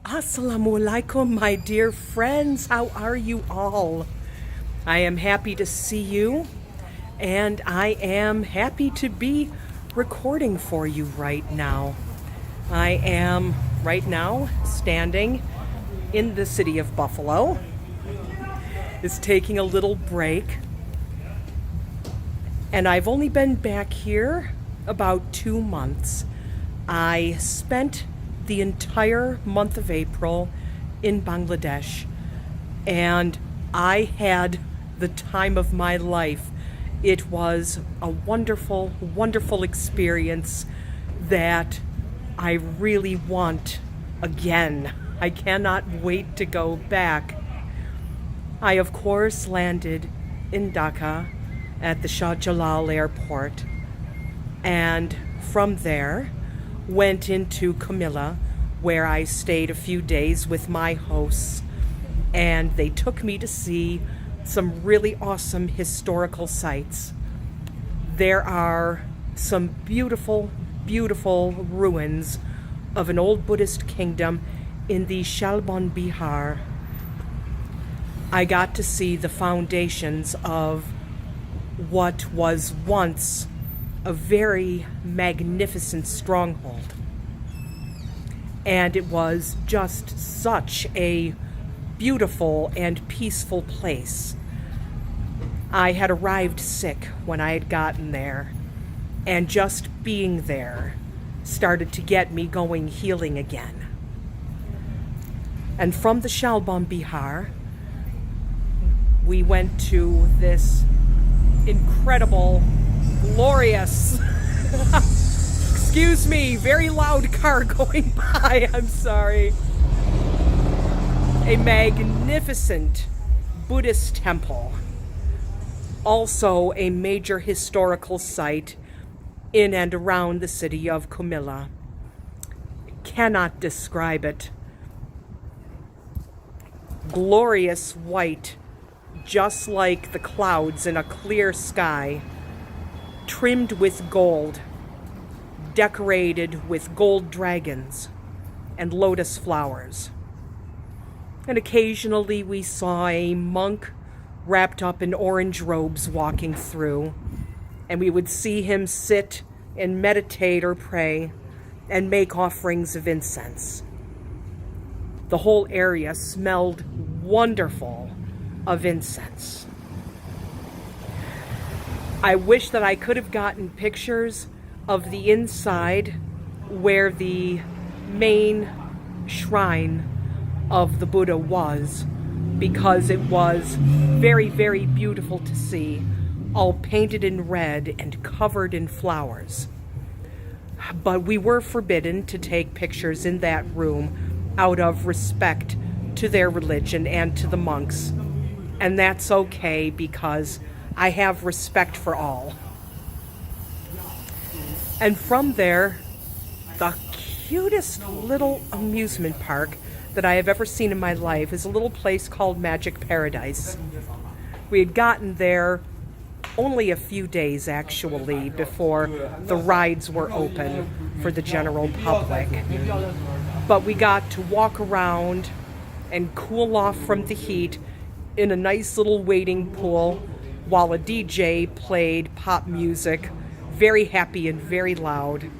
Assalamu alaikum, my dear friends. How are you all? I am happy to see you, and I am happy to be recording for you right now. I am right now standing in the city of Buffalo. Is taking a little break, and I've only been back here about 2 months. I spent the entire month of April in Bangladesh, and I had the time of my life. It was a wonderful, wonderful experience that I really want again. I cannot wait to go back. I, of course, landed in Dhaka at the Shah Jalal airport, and from there went into Comilla, where I stayed a few days with my hosts, and they took me to see some really awesome historical sites. There are some beautiful, beautiful ruins of an old Buddhist kingdom in the Shalban Bihar. I got to see the foundations of what was once a very magnificent stronghold. And it was just such a beautiful and peaceful place. I had arrived sick when I had gotten there, and just being there started to get me going healing again. And from the Shalban Bihar, we went to this incredible, glorious, excuse me, very loud car going by, I'm sorry, a magnificent Buddhist temple, also a major historical site in and around the city of Comilla. Cannot describe it. Glorious white, just like the clouds in a clear sky, trimmed with gold, decorated with gold dragons and lotus flowers. And occasionally we saw a monk wrapped up in orange robes walking through, and we would see him sit and meditate or pray and make offerings of incense. The whole area smelled wonderful of incense. I wish that I could have gotten pictures of the inside where the main shrine of the Buddha was, because it was very, very beautiful to see, all painted in red and covered in flowers. But we were forbidden to take pictures in that room out of respect to their religion and to the monks. And that's okay, because I have respect for all. And from there, the cutest little amusement park that I have ever seen in my life is a little place called Magic Paradise. We had gotten there only a few days, actually, before the rides were open for the general public. But we got to walk around and cool off from the heat in a nice little wading pool while a DJ played pop music, very happy and very loud.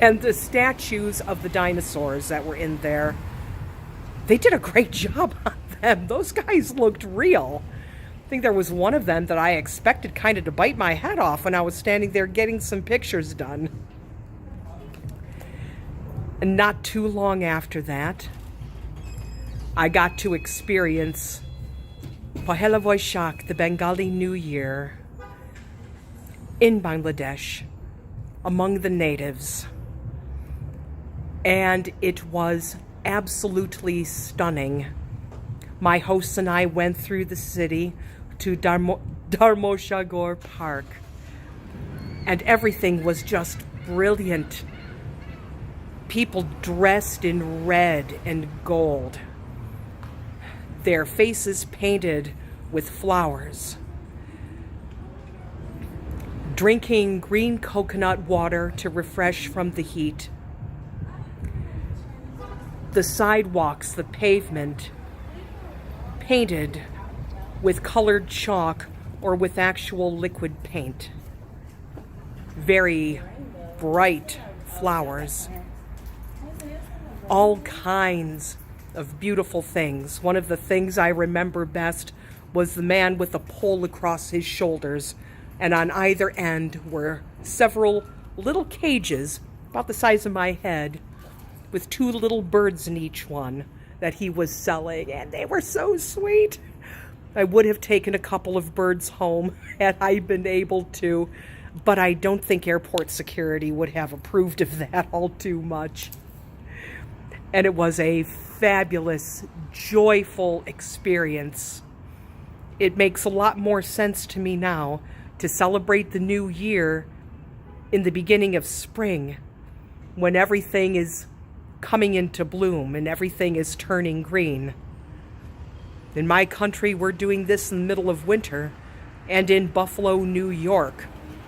And the statues of the dinosaurs that were in there, they did a great job on them. Those guys looked real. I think there was one of them that I expected kind of to bite my head off when I was standing there getting some pictures done. And not too long after that, I got to experience Pohela Boishakh, the Bengali New Year, in Bangladesh, among the natives. And it was absolutely stunning. My hosts and I went through the city to Dharmoshagor Park, and everything was just brilliant. People dressed in red and gold, their faces painted with flowers, drinking green coconut water to refresh from the heat. the sidewalks, the pavement, painted with colored chalk or with actual liquid paint. Very bright flowers. All kinds of beautiful things. One of the things I remember best was the man with a pole across his shoulders, and on either end were several little cages about the size of my head with two little birds in each one that he was selling, and they were so sweet. I would have taken a couple of birds home had I been able to, but I don't think airport security would have approved of that all too much. And it was a fabulous, joyful experience. It makes a lot more sense to me now to celebrate the new year in the beginning of spring, when everything is coming into bloom and everything is turning green. In my country, we're doing this in the middle of winter, and in Buffalo, New York,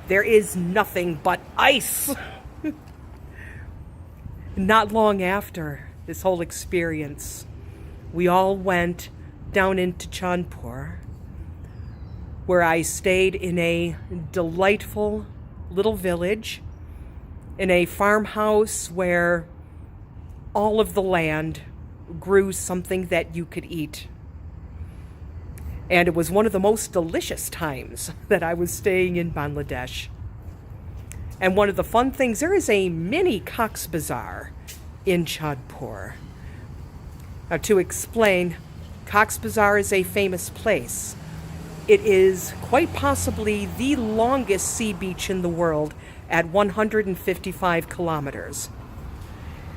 there is nothing but ice. Not long after this whole experience, we all went down into Chandpur, where I stayed in a delightful little village, in a farmhouse where all of the land grew something that you could eat. And it was one of the most delicious times that I was staying in Bangladesh. And one of the fun things, there is a mini Cox's Bazar in Chandpur. Now, to explain, Cox's Bazar is a famous place. It is quite possibly the longest sea beach in the world at 155 kilometers.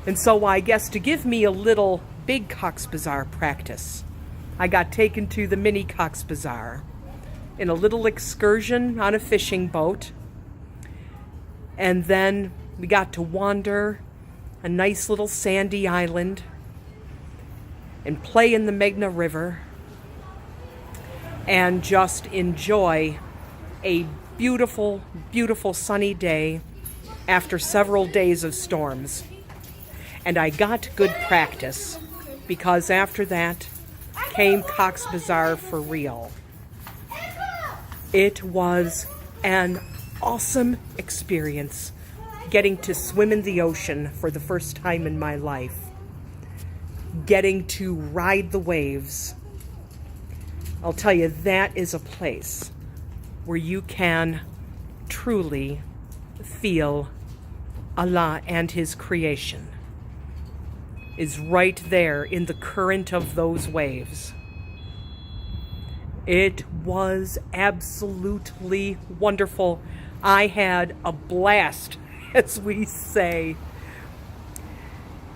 And so I guess to give me a little big Cox's Bazar practice, I got taken to the mini Cox's Bazar in a little excursion on a fishing boat. And then we got to wander a nice little sandy island and play in the Meghna River and just enjoy a beautiful, beautiful sunny day after several days of storms. And I got good practice, because after that came Cox's Bazar for real. It was an awesome experience getting to swim in the ocean for the first time in my life, getting to ride the waves. I'll tell you, that is a place where you can truly feel Allah and His creation is right there in the current of those waves. It was absolutely wonderful. I had a blast, as we say.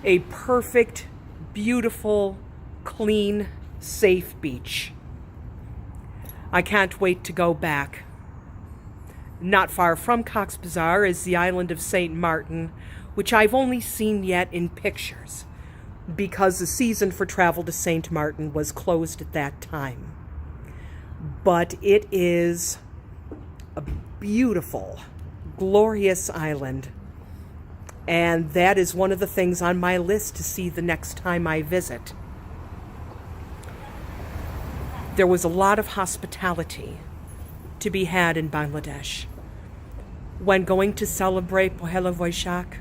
A perfect, beautiful, clean, safe beach. I can't wait to go back. Not far from Cox's Bazar is the island of St. Martin, which I've only seen yet in pictures, because the season for travel to St. Martin was closed at that time. But it is a beautiful, glorious island, and that is one of the things on my list to see the next time I visit. There was a lot of hospitality to be had in Bangladesh. When going to celebrate Pohela Boishakh,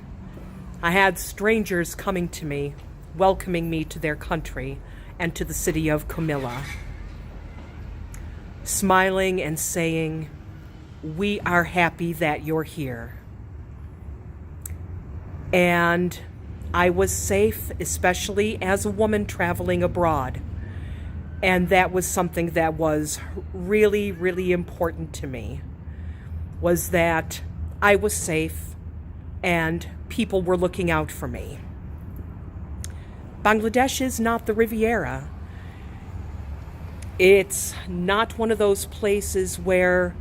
I had strangers coming to me, welcoming me to their country and to the city of Comilla, smiling and saying, "We are happy that you're here." And I was safe, especially as a woman traveling abroad. And that was something that was really, really important to me, was that I was safe and people were looking out for me. Bangladesh is not the Riviera. It's not one of those places where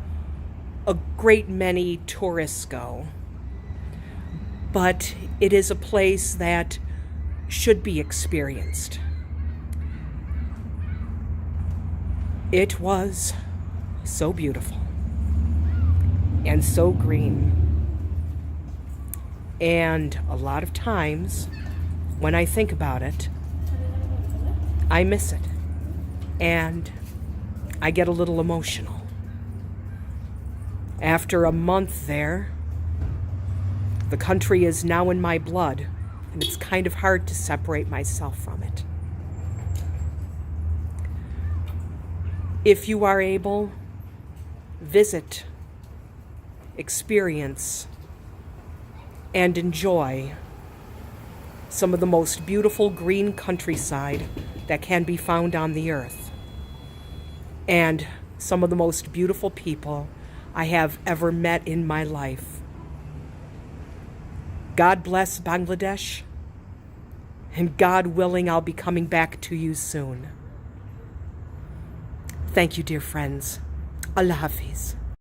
a great many tourists go. But it is a place that should be experienced. It was so beautiful and so green. And a lot of times when I think about it, I miss it. And I get a little emotional. After a month there, the country is now in my blood, and it's kind of hard to separate myself from it. If you are able, visit, experience, and enjoy some of the most beautiful green countryside that can be found on the earth, and some of the most beautiful people I have ever met in my life. God bless Bangladesh, and God willing, I'll be coming back to you soon. Thank you, dear friends. Allah Hafiz.